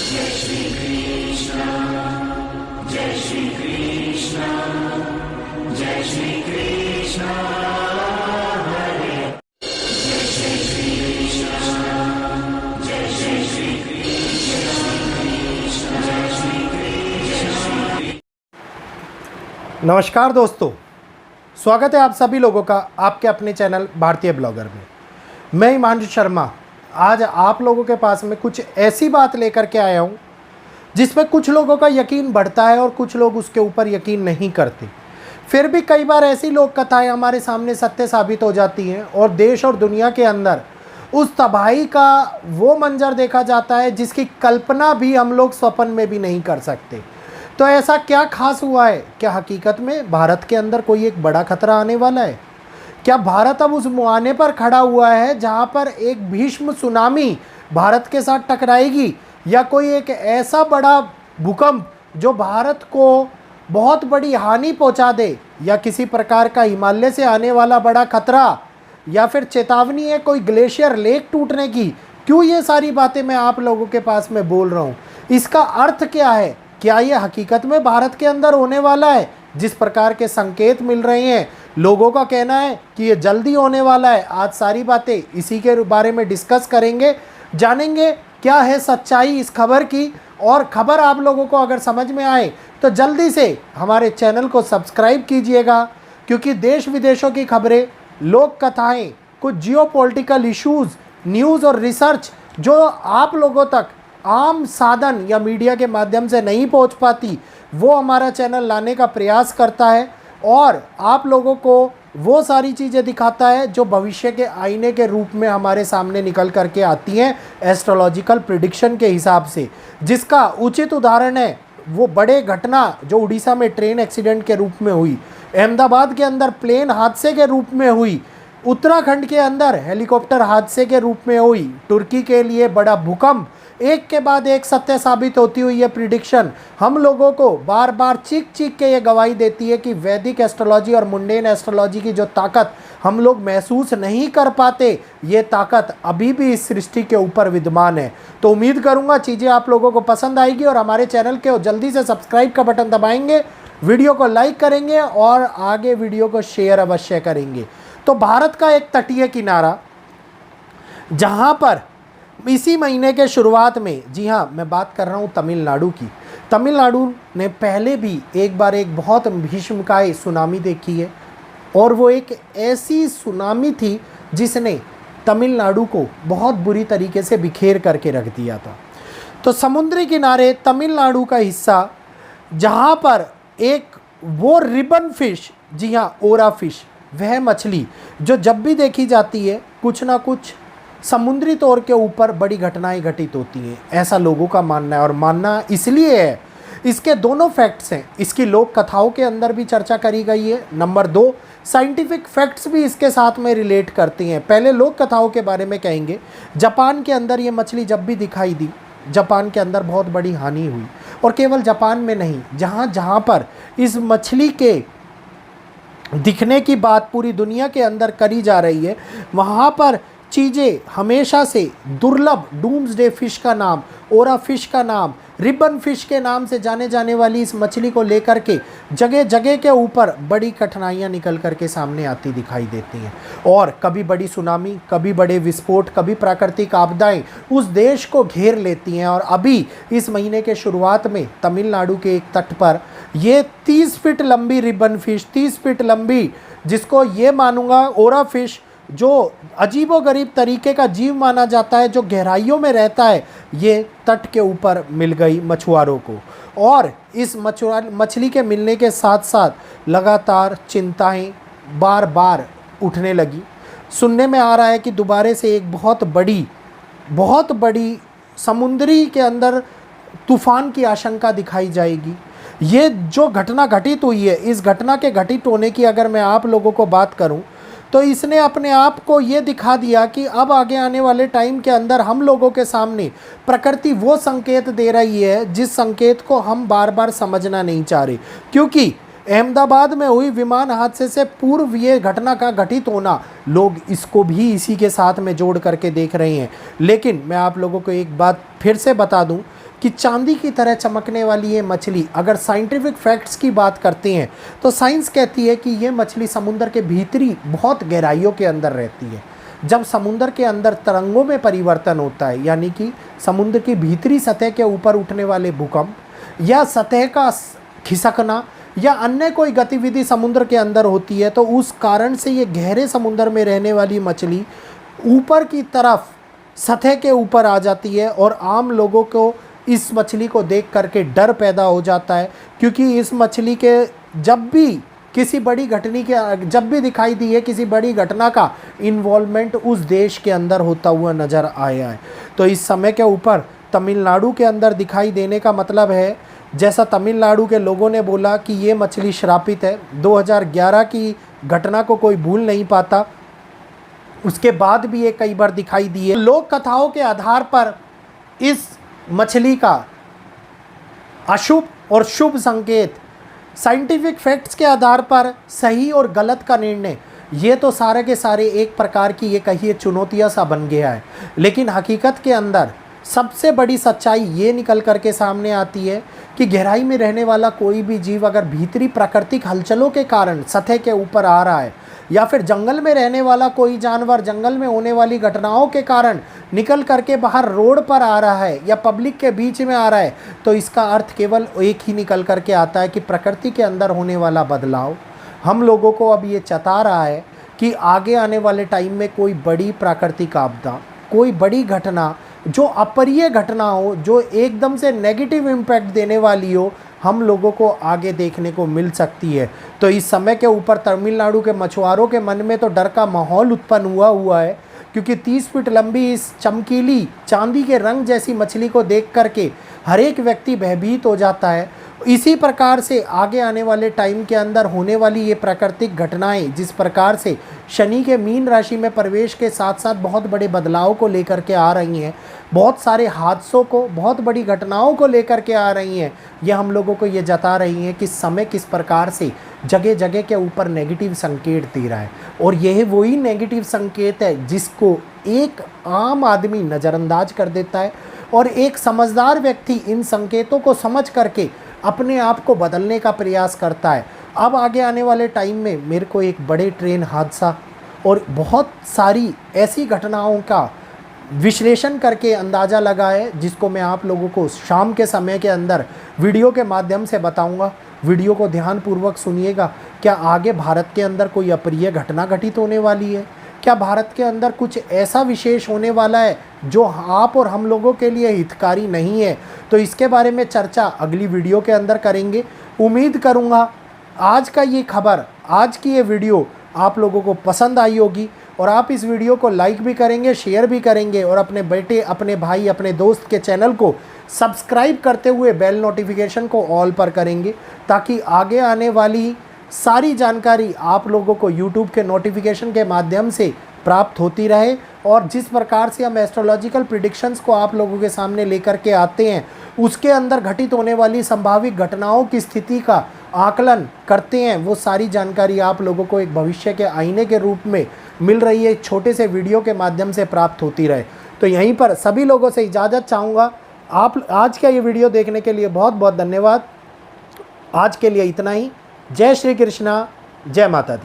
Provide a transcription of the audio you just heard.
जय श्री कृष्ण, जय श्री कृष्ण, जय श्री कृष्ण हरे, जय श्री कृष्ण, जय श्री कृष्ण, जय श्री कृष्ण। नमस्कार दोस्तों, स्वागत है आप सभी लोगों का आपके अपने चैनल भारतीय ब्लॉगर में। मैं हिमांशु शर्मा आज आप लोगों के पास में कुछ ऐसी बात लेकर के आया हूँ जिसमें कुछ लोगों का यकीन बढ़ता है और कुछ लोग उसके ऊपर यकीन नहीं करते। फिर भी कई बार ऐसी लोक कथाएं हमारे सामने सत्य साबित हो जाती हैं और देश और दुनिया के अंदर उस तबाही का वो मंजर देखा जाता है जिसकी कल्पना भी हम लोग स्वप्न में भी नहीं कर सकते। तो ऐसा क्या खास हुआ है? क्या हकीकत में भारत के अंदर कोई एक बड़ा खतरा आने वाला है? क्या भारत अब उस मुहाने पर खड़ा हुआ है जहां पर एक भीष्म सुनामी भारत के साथ टकराएगी, या कोई एक ऐसा बड़ा भूकंप जो भारत को बहुत बड़ी हानि पहुंचा दे, या किसी प्रकार का हिमालय से आने वाला बड़ा खतरा, या फिर चेतावनी है कोई ग्लेशियर लेक टूटने की? क्यों ये सारी बातें मैं आप लोगों के पास में बोल रहा हूँ? इसका अर्थ क्या है? क्या ये हकीकत में भारत के अंदर होने वाला है? जिस प्रकार के संकेत मिल रहे हैं, लोगों का कहना है कि ये जल्दी होने वाला है। आज सारी बातें इसी के बारे में डिस्कस करेंगे, जानेंगे क्या है सच्चाई इस खबर की। और खबर आप लोगों को अगर समझ में आए तो जल्दी से हमारे चैनल को सब्सक्राइब कीजिएगा, क्योंकि देश विदेशों की खबरें, लोक कथाएँ, कुछ जियोपॉलिटिकल इश्यूज़, न्यूज़ और रिसर्च जो आप लोगों तक आम साधन या मीडिया के माध्यम से नहीं पहुंच पाती, वो हमारा चैनल लाने का प्रयास करता है और आप लोगों को वो सारी चीज़ें दिखाता है जो भविष्य के आईने के रूप में हमारे सामने निकल करके आती हैं एस्ट्रोलॉजिकल प्रिडिक्शन के हिसाब से। जिसका उचित उदाहरण है वो बड़े घटना जो उड़ीसा में ट्रेन एक्सीडेंट के रूप में हुई, अहमदाबाद के अंदर प्लेन हादसे के रूप में हुई, उत्तराखंड के अंदर हेलीकॉप्टर हादसे के रूप में हुई, तुर्की के लिए बड़ा भूकंप, एक के बाद एक सत्य साबित होती हुई ये प्रिडिक्शन हम लोगों को बार बार चीख चीख के ये गवाही देती है कि वैदिक एस्ट्रोलॉजी और मुंडेन एस्ट्रोलॉजी की जो ताकत हम लोग महसूस नहीं कर पाते, ये ताकत अभी भी इस सृष्टि के ऊपर विद्यमान है। तो उम्मीद करूंगा चीज़ें आप लोगों को पसंद आएगी और हमारे चैनल के जल्दी से सब्सक्राइब का बटन दबाएंगे, वीडियो को लाइक करेंगे और आगे वीडियो को शेयर अवश्य करेंगे। तो भारत का एक तटीय किनारा जहाँ पर इसी महीने के शुरुआत में, जी हाँ मैं बात कर रहा हूँ तमिलनाडु की, तमिलनाडु ने पहले भी एक बार एक बहुत भीष्मकाय सुनामी देखी है और वो एक ऐसी सुनामी थी जिसने तमिलनाडु को बहुत बुरी तरीके से बिखेर करके रख दिया था। तो समुद्री किनारे तमिलनाडु का हिस्सा जहाँ पर एक वो रिबन फिश, जी हाँ ओरा फिश, वह मछली जो जब भी देखी जाती है कुछ ना कुछ समुद्री तौर के ऊपर बड़ी घटनाएं घटित होती हैं, ऐसा लोगों का मानना है। और मानना इसलिए है, इसके दोनों फैक्ट्स हैं। इसकी लोक कथाओं के अंदर भी चर्चा करी गई है। नंबर 2, साइंटिफिक फैक्ट्स भी इसके साथ में रिलेट करती हैं। पहले लोक कथाओं के बारे में कहेंगे। जापान के अंदर ये मछली जब भी दिखाई दी, जापान के अंदर बहुत बड़ी हानि हुई। और केवल जापान में नहीं, जहाँ जहाँ पर इस मछली के दिखने की बात पूरी दुनिया के अंदर करी जा रही है, वहाँ पर चीज़ें हमेशा से दुर्लभ, डूम्सडे फिश का नाम, ओरा फिश का नाम, रिबन फिश के नाम से जाने जाने वाली इस मछली को लेकर के जगह जगह के ऊपर बड़ी कठिनाइयाँ निकल करके सामने आती दिखाई देती हैं। और कभी बड़ी सुनामी, कभी बड़े विस्फोट, कभी प्राकृतिक आपदाएं उस देश को घेर लेती हैं। और अभी इस महीने के शुरुआत में तमिलनाडु के एक तट पर ये 30 फीट लंबी रिबन फिश, 30 फीट लंबी, जिसको ये मानूंगा ओरा फिश, जो अजीबोगरीब तरीके का जीव माना जाता है, जो गहराइयों में रहता है, ये तट के ऊपर मिल गई मछुआरों को। और इस मछली के मिलने के साथ साथ लगातार चिंताएं बार बार उठने लगी। सुनने में आ रहा है कि दोबारा से एक बहुत बड़ी समुद्री के अंदर तूफान की आशंका दिखाई जाएगी। ये जो घटना घटित हुई है, इस घटना के घटित होने की अगर मैं आप लोगों को बात करूं तो इसने अपने आप को ये दिखा दिया कि अब आगे आने वाले टाइम के अंदर हम लोगों के सामने प्रकृति वो संकेत दे रही है जिस संकेत को हम बार बार समझना नहीं चाह रहे। क्योंकि अहमदाबाद में हुई विमान हादसे से पूर्व ये घटना का घटित होना, लोग इसको भी इसी के साथ में जोड़ करके देख रहे हैं। लेकिन मैं आप लोगों को एक बात फिर से बता दूं कि चांदी की तरह चमकने वाली ये मछली, अगर साइंटिफिक फैक्ट्स की बात करते हैं तो साइंस कहती है कि ये मछली समुद्र के भीतरी बहुत गहराइयों के अंदर रहती है। जब समुद्र के अंदर तरंगों में परिवर्तन होता है, यानी कि समुद्र की भीतरी सतह के ऊपर उठने वाले भूकंप या सतह का खिसकना या अन्य कोई गतिविधि समुद्र के अंदर होती है, तो उस कारण से ये गहरे समुद्र में रहने वाली मछली ऊपर की तरफ सतह के ऊपर आ जाती है और आम लोगों को इस मछली को देख करके डर पैदा हो जाता है, क्योंकि इस मछली के जब भी किसी बड़ी घटना के जब भी दिखाई दी है किसी बड़ी घटना का इन्वॉल्वमेंट उस देश के अंदर होता हुआ नज़र आया है। तो इस समय के ऊपर तमिलनाडु के अंदर दिखाई देने का मतलब है, जैसा तमिलनाडु के लोगों ने बोला कि ये मछली श्रापित है। 2011 की घटना को कोई भूल नहीं पाता, उसके बाद भी ये कई बार दिखाई दी है। लोक कथाओं के आधार पर इस मछली का अशुभ और शुभ संकेत, साइंटिफिक फैक्ट्स के आधार पर सही और गलत का निर्णय, ये तो सारे के सारे एक प्रकार की ये कहिए चुनौतियाँ सा बन गया है। लेकिन हकीकत के अंदर सबसे बड़ी सच्चाई ये निकल करके सामने आती है कि गहराई में रहने वाला कोई भी जीव अगर भीतरी प्राकृतिक हलचलों के कारण सतह के ऊपर आ रहा है, या फिर जंगल में रहने वाला कोई जानवर जंगल में होने वाली घटनाओं के कारण निकल करके बाहर रोड पर आ रहा है या पब्लिक के बीच में आ रहा है, तो इसका अर्थ केवल एक ही निकल करके आता है कि प्रकृति के अंदर होने वाला बदलाव हम लोगों को अब ये चता रहा है कि आगे आने वाले टाइम में कोई बड़ी प्राकृतिक आपदा, कोई बड़ी घटना जो अप्रिय घटना हो, जो एकदम से नेगेटिव इम्पैक्ट देने वाली हो, हम लोगों को आगे देखने को मिल सकती है। तो इस समय के ऊपर तमिलनाडु के मछुआरों के मन में तो डर का माहौल उत्पन्न हुआ है, क्योंकि 30 फीट लंबी इस चमकीली चांदी के रंग जैसी मछली को देख करके हर एक व्यक्ति भयभीत हो जाता है। इसी प्रकार से आगे आने वाले टाइम के अंदर होने वाली ये प्राकृतिक घटनाएं, जिस प्रकार से शनि के मीन राशि में प्रवेश के साथ साथ बहुत बड़े बदलाव को लेकर के आ रही हैं, बहुत सारे हादसों को, बहुत बड़ी घटनाओं को लेकर के आ रही हैं, ये हम लोगों को ये जता रही हैं कि समय किस प्रकार से जगह जगह के ऊपर नेगेटिव संकेत दे रहा है। और यह वही नेगेटिव संकेत है जिसको एक आम आदमी नज़रअंदाज कर देता है और एक समझदार व्यक्ति इन संकेतों को समझ करके अपने आप को बदलने का प्रयास करता है। अब आगे आने वाले टाइम में मेरे को एक बड़े ट्रेन हादसा और बहुत सारी ऐसी घटनाओं का विश्लेषण करके अंदाज़ा लगा है, जिसको मैं आप लोगों को शाम के समय के अंदर वीडियो के माध्यम से बताऊंगा। वीडियो को ध्यानपूर्वक सुनिएगा। क्या आगे भारत के अंदर कोई अप्रिय घटना घटित होने वाली है? क्या भारत के अंदर कुछ ऐसा विशेष होने वाला है जो आप और हम लोगों के लिए हितकारी नहीं है? तो इसके बारे में चर्चा अगली वीडियो के अंदर करेंगे। उम्मीद करूँगा आज का ये खबर, आज की ये वीडियो आप लोगों को पसंद आई होगी और आप इस वीडियो को लाइक भी करेंगे, शेयर भी करेंगे और अपने बेटे, अपने भाई, अपने दोस्त के चैनल को सब्सक्राइब करते हुए बेल नोटिफिकेशन को ऑल पर करेंगे, ताकि आगे आने वाली सारी जानकारी आप लोगों को यूट्यूब के नोटिफिकेशन के माध्यम से प्राप्त होती रहे। और जिस प्रकार से हम एस्ट्रोलॉजिकल प्रिडिक्शंस को आप लोगों के सामने लेकर के आते हैं, उसके अंदर घटित होने वाली संभावित घटनाओं की स्थिति का आकलन करते हैं, वो सारी जानकारी आप लोगों को एक भविष्य के आईने के रूप में मिल रही है, छोटे से वीडियो के माध्यम से प्राप्त होती रहे। तो यहीं पर सभी लोगों से इजाज़त चाहूँगा। आप आज का ये वीडियो देखने के लिए बहुत बहुत धन्यवाद। आज के लिए इतना ही। जय श्री कृष्णा, जय माता दी।